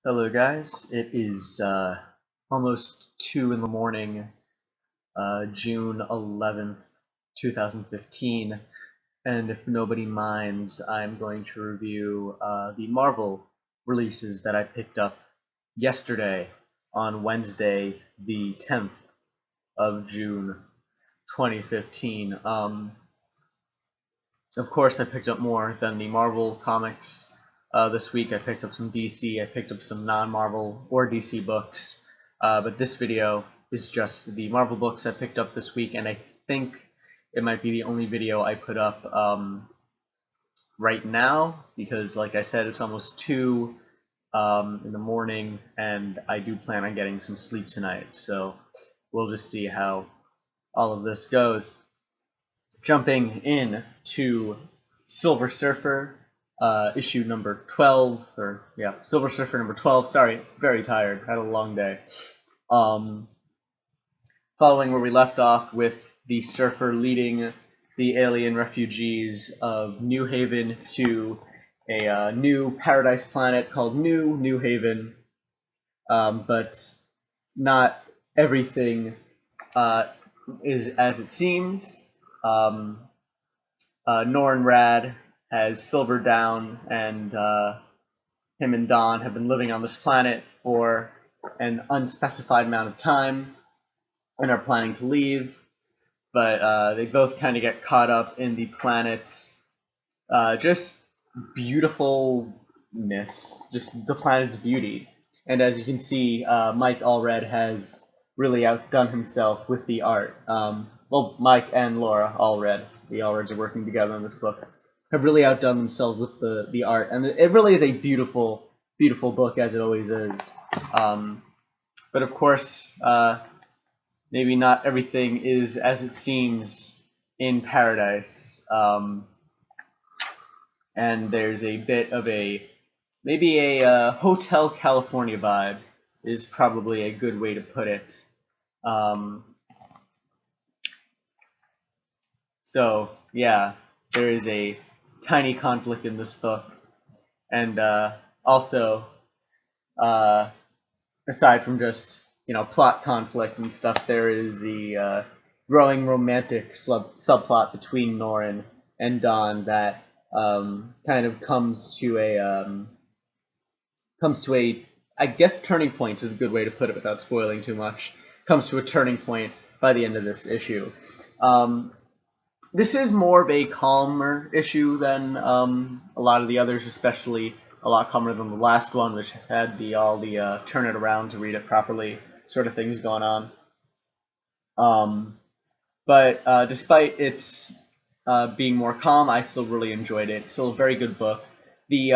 Hello, guys. It is almost 2 in the morning, June 11th, 2015, and if nobody minds, I'm going to review the Marvel releases that I picked up yesterday on Wednesday, the 10th of June, 2015. Of course, I picked up more than the Marvel comics. This week I picked up some DC, I picked up some non-Marvel or DC books, but this video is just the Marvel books I picked up this week, and I think it might be the only video I put up right now, because like I said, it's almost 2 in the morning, and I do plan on getting some sleep tonight, so we'll just see how all of this goes. Jumping in to Silver Surfer, issue number 12, Silver Surfer number 12. Sorry, very tired. Had a long day. Following where we left off with the Surfer leading the alien refugees of New Haven to a new paradise planet called New Haven, but not everything is as it seems. Norrin Rad has silvered down, and him and Don have been living on this planet for an unspecified amount of time and are planning to leave, but they both kind of get caught up in the planet's just beautifulness, just the planet's beauty. And as you can see, Mike Allred has really outdone himself with the art. Well, Mike and Laura Allred, the Allreds are working together on this book, have really outdone themselves with the art, and it really is a beautiful, beautiful book, as it always is. But of course, maybe not everything is as it seems in Paradise, and there's a bit of maybe a Hotel California vibe is probably a good way to put it. So yeah, there is a tiny conflict in this book, and also, aside from just plot conflict and stuff, there is the growing romantic subplot between Norrin and Don that kind of comes to a I guess turning point is a good way to put it without spoiling too much. Comes to a turning point by the end of this issue. This is more of a calmer issue than a lot of the others, especially a lot calmer than the last one, which had all the turn it around to read it properly sort of things going on. But despite its being more calm, I still really enjoyed it. Still a very good book. The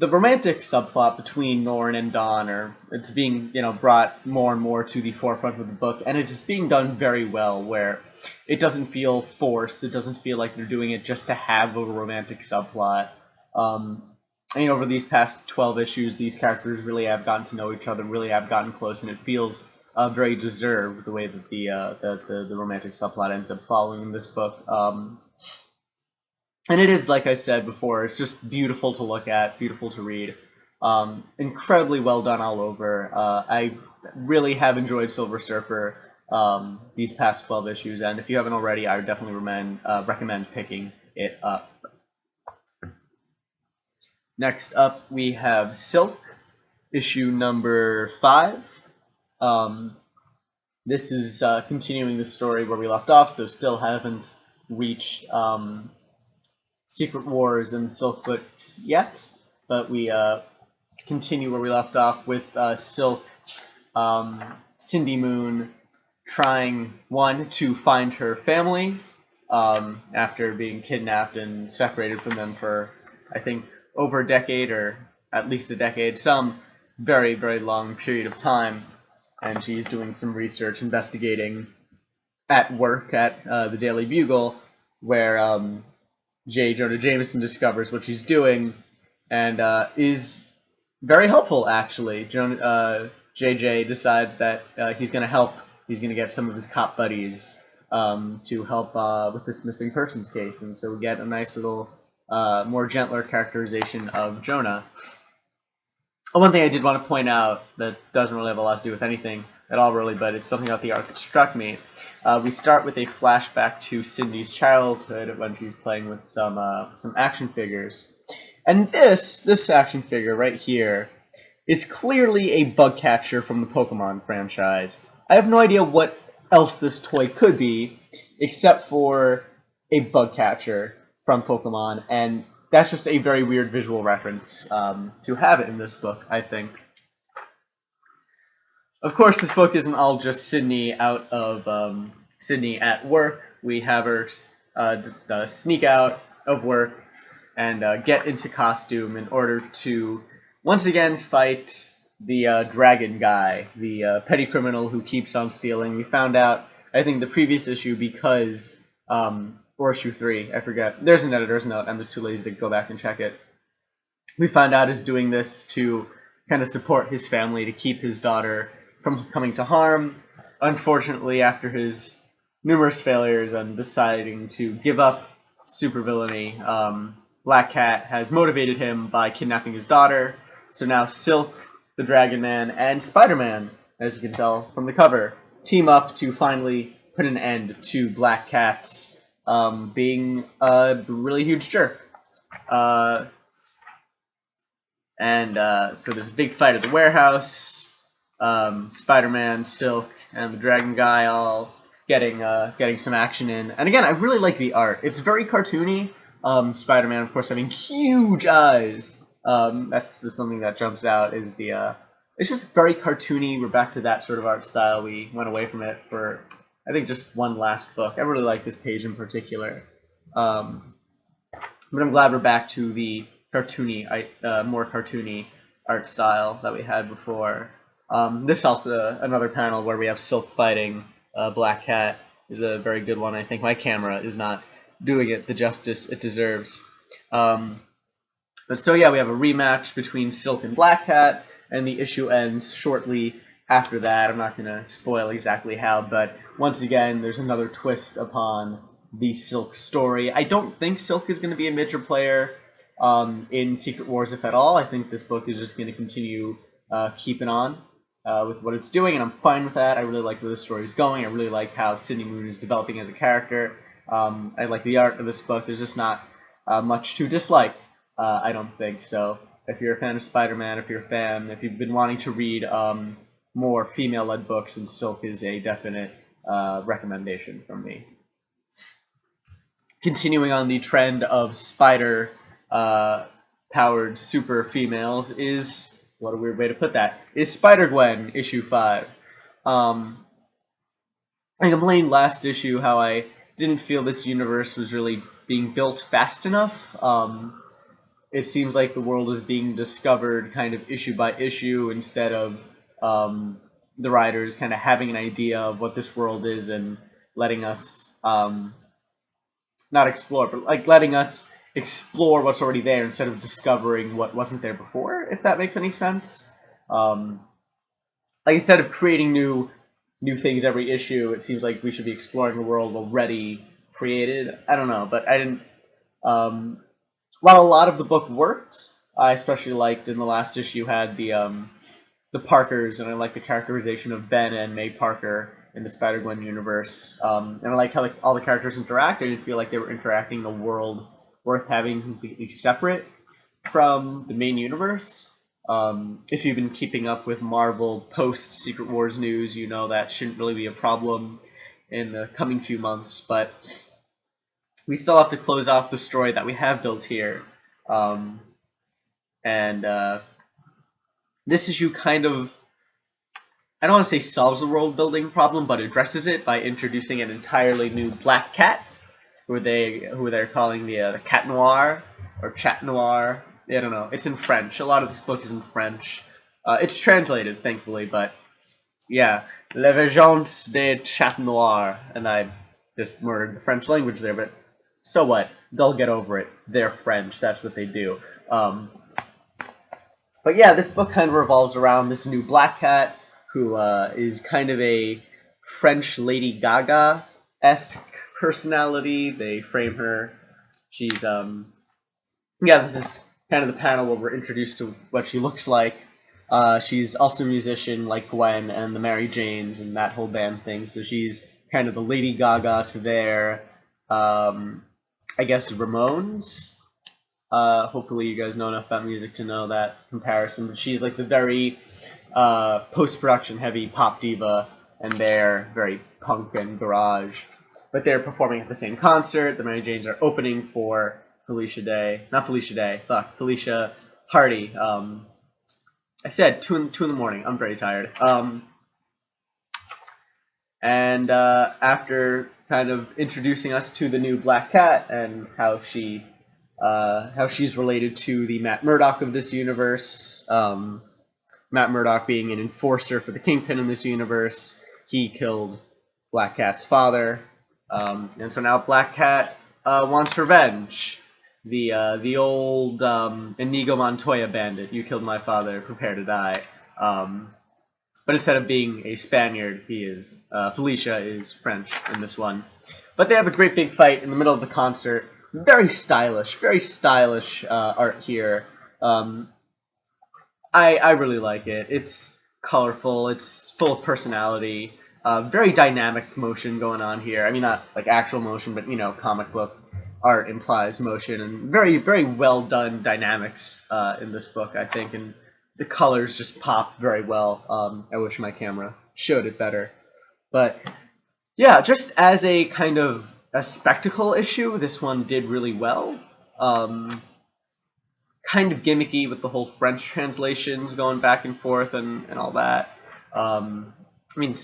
romantic subplot between Norrin and Don, it's being brought more and more to the forefront of the book, and it's just being done very well, where it doesn't feel forced. It doesn't feel like they're doing it just to have a romantic subplot. Over these past 12 issues, these characters really have gotten to know each other, really have gotten close, and it feels very deserved the way that the romantic subplot ends up following in this book. And it is, like I said before, it's just beautiful to look at, beautiful to read. Incredibly well done all over. I really have enjoyed Silver Surfer these past 12 issues, and if you haven't already, I would definitely recommend picking it up. Next up, we have Silk, issue number 5. This is continuing the story where we left off, so still haven't reached Secret Wars and Silkfoot yet, but we continue where we left off with Silk, Cindy Moon, trying, to find her family after being kidnapped and separated from them for, I think, over a decade, or at least a decade, some very, very long period of time, and she's doing some research, investigating at work at the Daily Bugle, where J. Jonah Jameson discovers what she's doing, and is very helpful, actually. JJ decides that he's going to help. He's going to get some of his cop buddies to help with this missing persons case, and so we get a nice little, more gentler characterization of Jonah. One thing I did want to point out that doesn't really have a lot to do with anything at all, really, but it's something about the art that struck me. We start with a flashback to Cindy's childhood when she's playing with some action figures, and this action figure right here is clearly a bug catcher from the Pokemon franchise. I have no idea what else this toy could be, except for a bug catcher from Pokemon, and that's just a very weird visual reference to have it in this book, I think. Of course, this book isn't all just Sydney out of Sydney at work. We have her sneak out of work and get into costume in order to once again fight the dragon guy, the petty criminal who keeps on stealing. We found out, I think, the previous issue because, or issue 3, I forget. There's an editor's note. I'm just too lazy to go back and check it. We found out is doing this to kind of support his family, to keep his daughter from coming to harm. Unfortunately, after his numerous failures and deciding to give up supervillainy, Black Cat has motivated him by kidnapping his daughter. So now Silk, the Dragon Man, and Spider-Man, as you can tell from the cover, team up to finally put an end to Black Cat's being a really huge jerk. So this big fight at the warehouse. Spider-Man, Silk, and the Dragon Guy all getting some action in. And again, I really like the art. It's very cartoony. Spider-Man, of course, having huge eyes. That's just something that jumps out. Is the it's just very cartoony. We're back to that sort of art style. We went away from it for, I think, just one last book. I really like this page in particular. But I'm glad we're back to the cartoony, more cartoony art style that we had before. This is also another panel where we have Silk fighting Black Cat. Is a very good one. I think my camera is not doing it the justice it deserves. But so yeah, we have a rematch between Silk and Black Cat, and the issue ends shortly after that. I'm not going to spoil exactly how, but once again, there's another twist upon the Silk story. I don't think Silk is going to be a major player in Secret Wars, if at all. I think this book is just going to continue keeping on with what it's doing, and I'm fine with that. I really like where the story is going. I really like how Sydney Moon is developing as a character. I like the art of this book. There's just not much to dislike, I don't think. So if you're a fan of Spider-Man, if you've been wanting to read more female-led books, then Silk is a definite recommendation from me. Continuing on the trend of spider-powered super females is, what a weird way to put that, is Spider-Gwen issue 5. I complained last issue how I didn't feel this universe was really being built fast enough. It seems like the world is being discovered kind of issue by issue instead of the writers kind of having an idea of what this world is and letting us not explore, but like letting us explore what's already there instead of discovering what wasn't there before, if that makes any sense. Like instead of creating new things every issue, it seems like we should be exploring a world already created. I don't know, but I didn't. While a lot of the book worked, I especially liked in the last issue had the Parkers, and I like the characterization of Ben and May Parker in the Spider-Gwen universe. And I like how all the characters interact. I didn't feel like they were interacting in a world worth having completely separate from the main universe. If you've been keeping up with Marvel post-Secret Wars news, you know that shouldn't really be a problem in the coming few months, but we still have to close off the story that we have built here. This issue kind of, I don't want to say solves the world building problem, but addresses it by introducing an entirely new Black Cat, who they're calling the Cat Noir or Chat Noir. I don't know. It's in French. A lot of this book is in French. It's translated, thankfully, but yeah, Les Vengeances de Chat Noir, and I just murdered the French language there, but so what? They'll get over it. They're French. That's what they do. But yeah, this book kind of revolves around this new Black Cat, who is kind of a French Lady Gaga-esque personality. They frame her. She's, yeah, this is kind of the panel where we're introduced to what she looks like. She's also a musician like Gwen and the Mary Janes and that whole band thing. So she's kind of the Lady Gaga to their, I guess, Ramones. Hopefully you guys know enough about music to know that comparison. But she's like the very post-production heavy pop diva, and they're very punk and garage. But they're performing at the same concert. The Mary Janes are opening for Felicia Day. Not Felicia Day. Fuck. Felicia Hardy. I said 2 in the morning. I'm very tired. And after kind of introducing us to the new Black Cat and how she's related to the Matt Murdock of this universe, Matt Murdock being an enforcer for the Kingpin in this universe, he killed Black Cat's father, and so now Black Cat wants revenge. The old Inigo Montoya bandit. You killed my father. Prepare to die. But instead of being a Spaniard, he is Felicia is French in this one. But they have a great big fight in the middle of the concert. Very stylish art here. I really like it. It's colorful. It's full of personality. Very dynamic motion going on here. I mean, not like actual motion, but comic book art implies motion, and very, very well done dynamics in this book, I think, and the colors just pop very well. I wish my camera showed it better. But yeah, just as a kind of a spectacle issue, this one did really well. Kind of gimmicky with the whole French translations going back and forth and all that. I mean,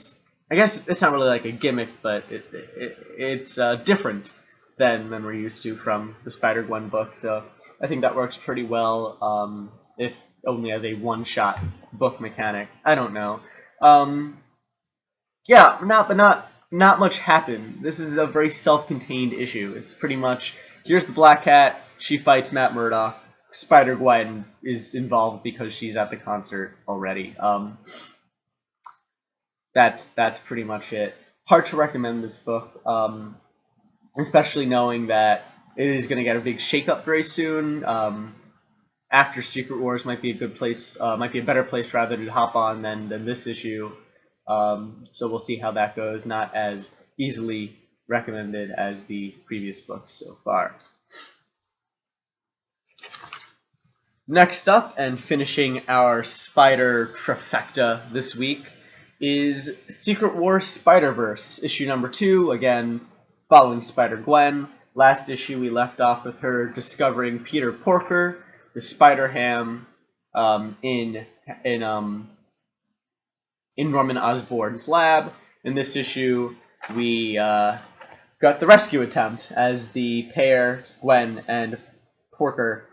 I guess it's not really like a gimmick, but it's different than we're used to from the Spider-Gwen book. So I think that works pretty well, if only as a one-shot book mechanic. I don't know. Yeah, not much happened. This is a very self-contained issue. It's pretty much, here's the Black Cat, she fights Matt Murdock, Spider-Gwen is involved because she's at the concert already. That's pretty much it. Hard to recommend this book, especially knowing that it is going to get a big shakeup very soon. After Secret Wars might be a good place, might be a better place rather to hop on than this issue. So we'll see how that goes. Not as easily recommended as the previous books so far. Next up, and finishing our Spider trifecta this week, is Secret Wars Spider-Verse, issue number 2, again, following Spider-Gwen. Last issue we left off with her discovering Peter Porker, the Spider-Ham, in Norman Osborn's lab. In this issue, we got the rescue attempt as the pair, Gwen and Porker,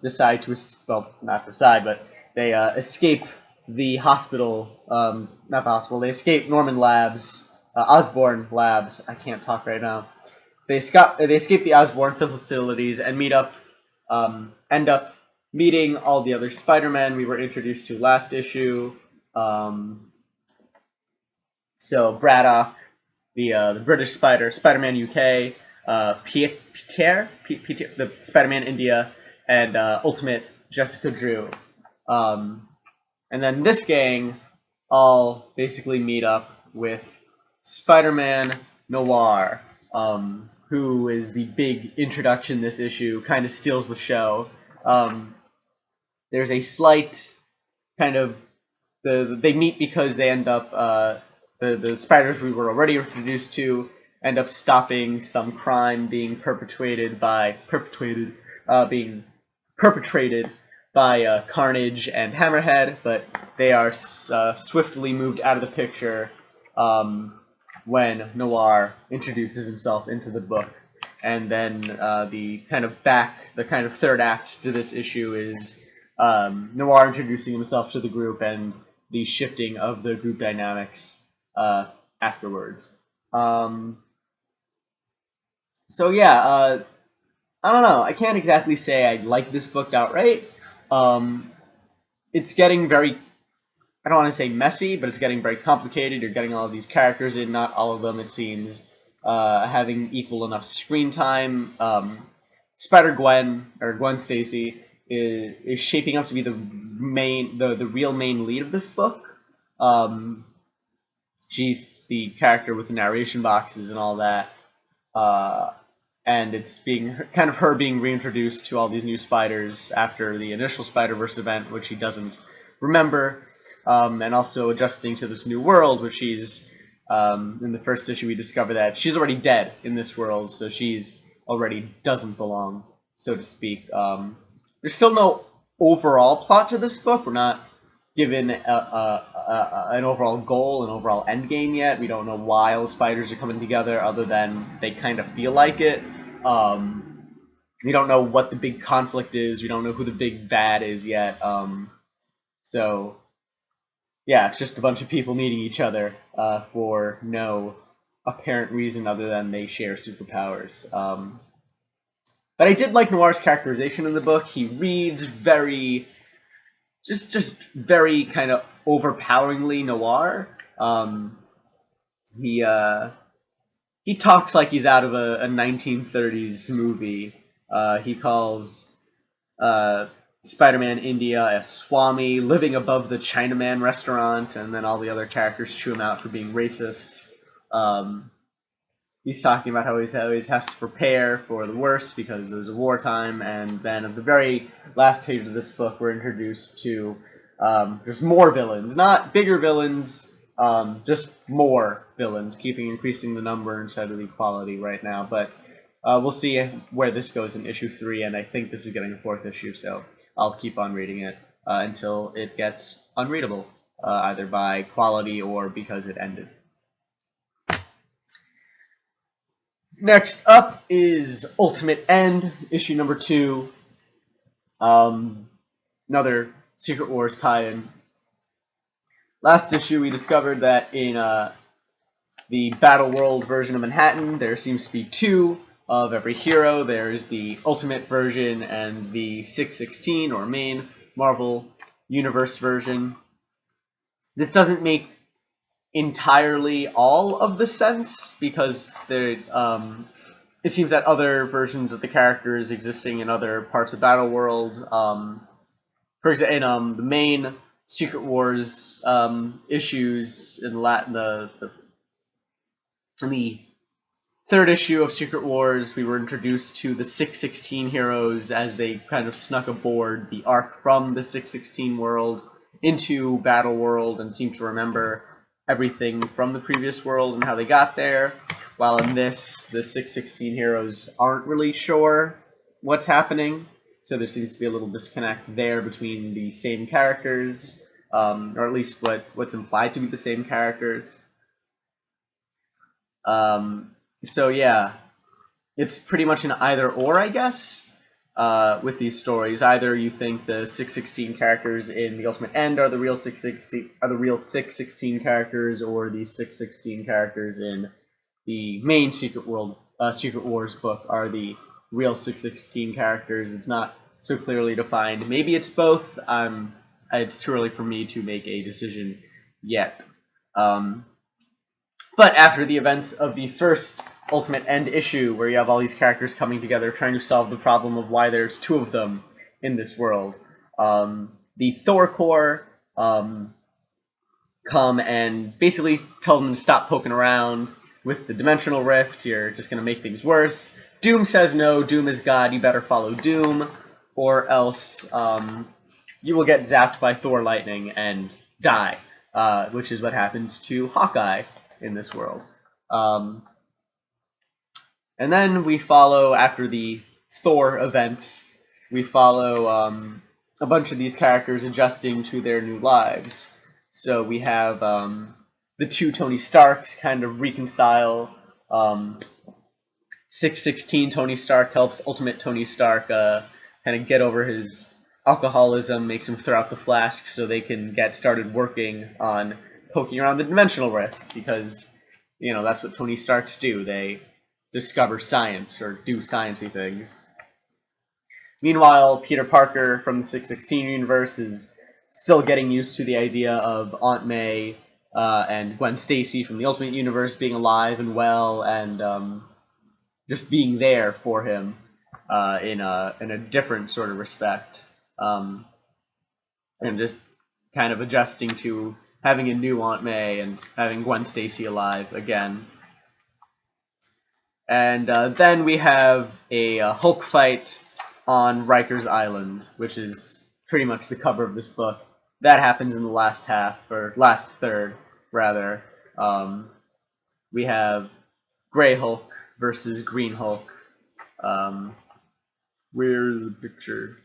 decide to, well, not decide, but they escape the hospital, not the hospital, they escape Norman Labs, Osborn Labs, I can't talk right now. They escape the Osborn facilities and end up meeting all the other Spider-Men we were introduced to last issue. So Braddock, the British Spider-Man UK, Peter, the Spider-Man India, and Ultimate Jessica Drew. And then this gang all basically meet up with Spider-Man Noir, who is the big introduction this issue, kind of steals the show. There's a slight kind of, they meet because they end up, the spiders we were already introduced to end up stopping some crime being perpetrated by Carnage and Hammerhead, but they are swiftly moved out of the picture when Noir introduces himself into the book. And then the kind of third act to this issue is Noir introducing himself to the group and the shifting of the group dynamics afterwards. So yeah, I don't know. I can't exactly say I like this book outright. It's getting very, I don't want to say messy, but it's getting very complicated. You're getting all of these characters in, not all of them, it seems, having equal enough screen time. Spider-Gwen, or Gwen Stacy, is shaping up to be the the real main lead of this book. She's the character with the narration boxes and all that. And it's being kind of her being reintroduced to all these new spiders after the initial Spider-Verse event, which he doesn't remember, and also adjusting to this new world, which she's in the first issue we discover that she's already dead in this world, so she's already doesn't belong, so to speak. There's still no overall plot to this book. We're not given an overall goal, an overall end game yet. We don't know why all the spiders are coming together, other than they kind of feel like it. We don't know what the big conflict is. We don't know who the big bad is yet. So, yeah, it's just a bunch of people meeting each other for no apparent reason other than they share superpowers. But I did like Noir's characterization in the book. He reads very... just very kind of overpoweringly noir. He talks like he's out of a 1930s movie. He calls Spider-Man India a swami living above the Chinaman restaurant, and then all the other characters chew him out for being racist. He's talking about how he always has to prepare for the worst because there's a wartime, and then at the very last page of this book, we're introduced to there's more villains, not bigger villains, just more villains, increasing the number instead of the quality right now. But we'll see where this goes in issue 3, and I think this is getting a 4th issue, so I'll keep on reading it until it gets unreadable, either by quality or because it ended. Next up is Ultimate End, issue number 2. Another Secret Wars tie-in. Last issue, we discovered that in the Battle World version of Manhattan, there seems to be 2 of every hero. There's the Ultimate version and the 616, or main Marvel Universe version. This doesn't make entirely all of the sense, because there, it seems that other versions of the characters existing in other parts of Battle World, for example, in the main Secret Wars issues in the 3rd issue of Secret Wars, we were introduced to the 616 heroes as they kind of snuck aboard the Ark from the 616 world into Battle World and seemed to remember everything from the previous world and how they got there, while in this, the 616 heroes aren't really sure what's happening, so there seems to be a little disconnect there between the same characters, or at least what's implied to be the same characters. So yeah, it's pretty much an either-or, I guess, with these stories. Either you think the 616 characters in the Ultimate End are the real 616 characters, or the 616 characters in the main Secret Wars book are the real 616 characters. It's not so clearly defined. Maybe it's both. It's too early for me to make a decision yet. But after the events of the first Ultimate End issue, where you have all these characters coming together trying to solve the problem of why there's 2 of them in this world, the Thor Corps come and basically tell them to stop poking around with the dimensional rift. You're just going to make things worse. Doom says no. Doom is God. You better follow Doom, or else you will get zapped by Thor lightning and die, which is what happens to Hawkeye in this world. And then we follow, after the Thor event, we follow a bunch of these characters adjusting to their new lives. So we have the 2 Tony Starks kind of reconcile. 616 Tony Stark helps Ultimate Tony Stark kind of get over his alcoholism, makes him throw out the flask so they can get started working on poking around the dimensional rifts, because, you know, that's what Tony Starks do. They discover science or do sciencey things. Meanwhile, Peter Parker from the 616 universe is still getting used to the idea of Aunt May and Gwen Stacy from the Ultimate Universe being alive and well, and just being there for him in a different sort of respect. and just kind of adjusting to having a new Aunt May and having Gwen Stacy alive again. And then we have a Hulk fight on Riker's Island, which is pretty much the cover of this book. That happens in the last half, or last third, rather. We have Grey Hulk versus Green Hulk. Where's the picture?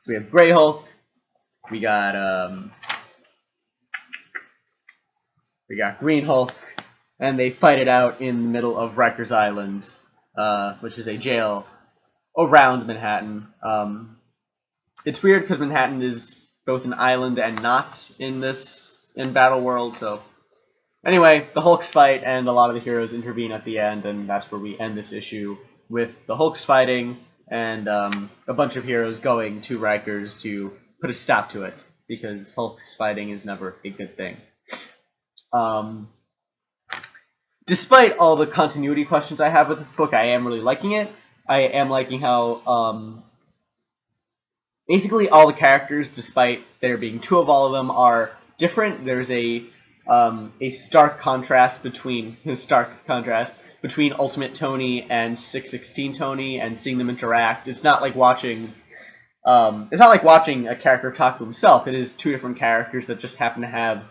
So we have Grey Hulk. We got Green Hulk, and they fight it out in the middle of Rikers Island, which is a jail around Manhattan. It's weird because Manhattan is both an island and not in Battle World. So anyway, the Hulks fight, and a lot of the heroes intervene at the end, and that's where we end this issue with the Hulks fighting and a bunch of heroes going to Rikers to put a stop to it, because Hulks fighting is never a good thing. Despite all the continuity questions I have with this book, I am really liking it. I am liking how basically all the characters, despite there being two of all of them, are different. There's a stark contrast between Ultimate Tony and 616 Tony, and seeing them interact. It's not like watching a character talk to himself. It is two different characters that just happen to have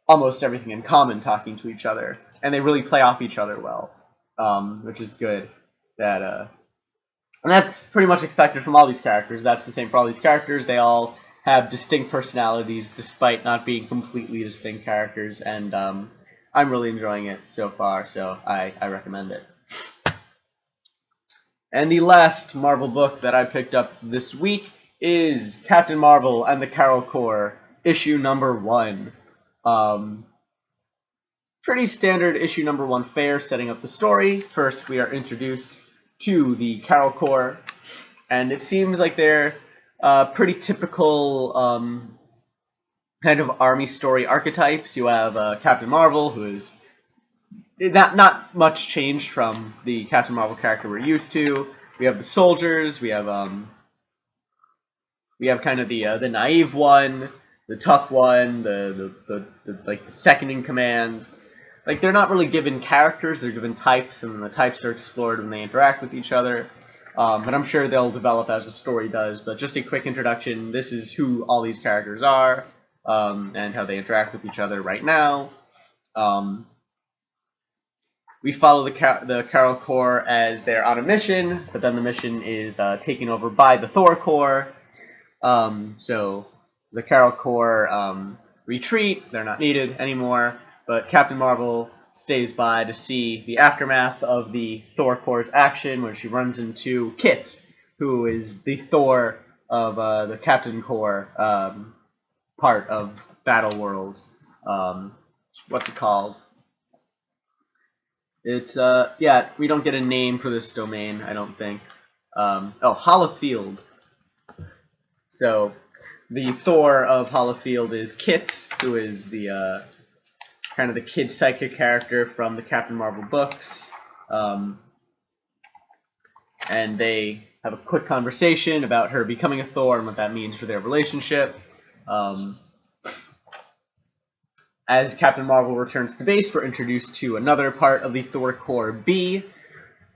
almost everything in common talking to each other, and they really play off each other well, which is good. And that's pretty much expected from all these characters. That's the same for all these characters. They all have distinct personalities despite not being completely distinct characters, and I'm really enjoying it so far, so I recommend it. And the last Marvel book that I picked up this week is Captain Marvel and the Carol Corps, issue number 1. Pretty standard issue number 1 fare, setting up the story. First, we are introduced to the Carol Corps, and it seems like they're pretty typical kind of army story archetypes. You have Captain Marvel, who is not much changed from the Captain Marvel character we're used to. We have the soldiers. We have kind of the naive one, the tough one, the like the second in command. Like, they're not really given characters, they're given types, and the types are explored when they interact with each other. But I'm sure they'll develop as the story does. But just a quick introduction, this is who all these characters are, and how they interact with each other right now. We follow the Carol Corps as they're on a mission, but then the mission is taken over by the Thor Corps. So the Carol Corps retreat, they're not needed anymore. But Captain Marvel stays by to see the aftermath of the Thor Corps' action, where she runs into Kit, who is the Thor of the Captain Corps part of Battle World. What's it called? It's, we don't get a name for this domain, I don't think. Holofield. So, the Thor of Holofield is Kit, who is the kind of the kid psychic character from the Captain Marvel books. And they have a quick conversation about her becoming a Thor and what that means for their relationship. As Captain Marvel returns to base, we're introduced to another part of the Thor Corps, B,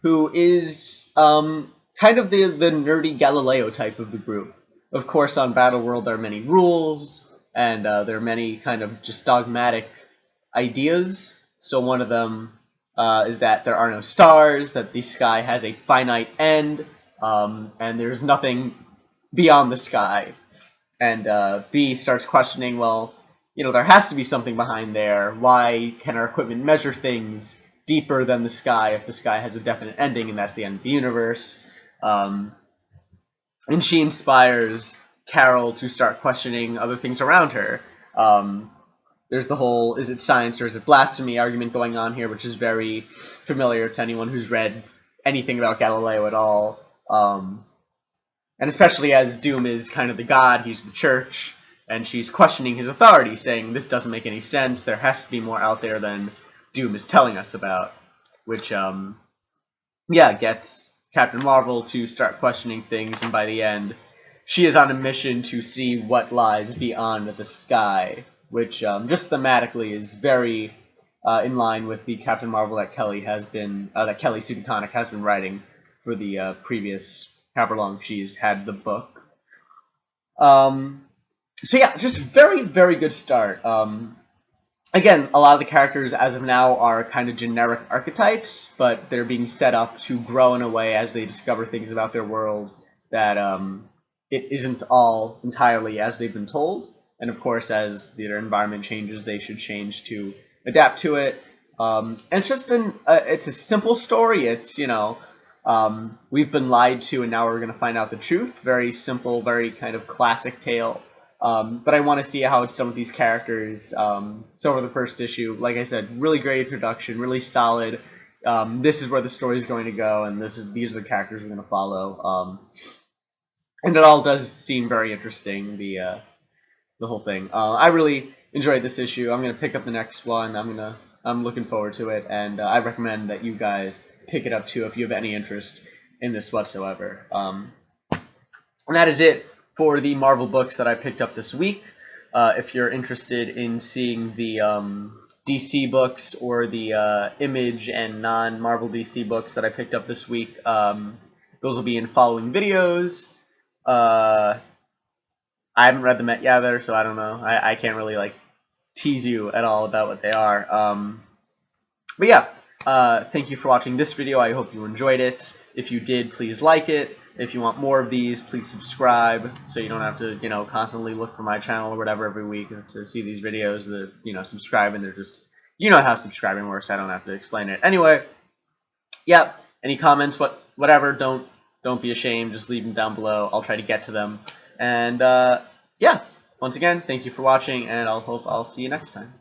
who is kind of the nerdy Galileo type of the group. Of course, on Battle World there are many rules, and there are many kind of just dogmatic ideas. So one of them is that there are no stars, that the sky has a finite end, and there's nothing beyond the sky. And B starts questioning, well, there has to be something behind there. Why can our equipment measure things deeper than the sky if the sky has a definite ending, and that's the end of the universe? And she inspires Carol to start questioning other things around her. There's the whole, is it science or is it blasphemy argument going on here, which is very familiar to anyone who's read anything about Galileo at all. And especially as Doom is kind of the god, he's the church, and she's questioning his authority, saying, this doesn't make any sense, there has to be more out there than Doom is telling us about. Which, gets Captain Marvel to start questioning things, and by the end, she is on a mission to see what lies beyond the sky, which just thematically is very in line with the Captain Marvel that Kelly Sue DeConnick has been writing for the previous however long she's had the book. So yeah, just very, very good start. Again, a lot of the characters as of now are kind of generic archetypes, but they're being set up to grow in a way as they discover things about their world that it isn't all entirely as they've been told. And of course, as their environment changes, they should change to adapt to it. And it's just it's a simple story. It's, we've been lied to and now we're going to find out the truth. Very simple, very kind of classic tale. But I want to see how it's done with these characters. So over the first issue, like I said, really great introduction, really solid. This is where the story is going to go, and these are the characters we're going to follow. And it all does seem very interesting. The whole thing. I really enjoyed this issue. I'm going to pick up the next one. I'm looking forward to it, and I recommend that you guys pick it up too if you have any interest in this whatsoever. And that is it for the Marvel books that I picked up this week. If you're interested in seeing the DC books or the Image and non-Marvel DC books that I picked up this week, those will be in following videos. I haven't read them yet either, so I don't know. I can't really tease you at all about what they are. But yeah, thank you for watching this video. I hope you enjoyed it. If you did, please like it. If you want more of these, please subscribe so you don't have to, constantly look for my channel or whatever every week to see these videos. Subscribe, and they're just, how subscribing works. I don't have to explain it. Anyway, yeah, any comments, whatever, don't be ashamed. Just leave them down below. I'll try to get to them. And, yeah, once again, thank you for watching, and I'll see you next time.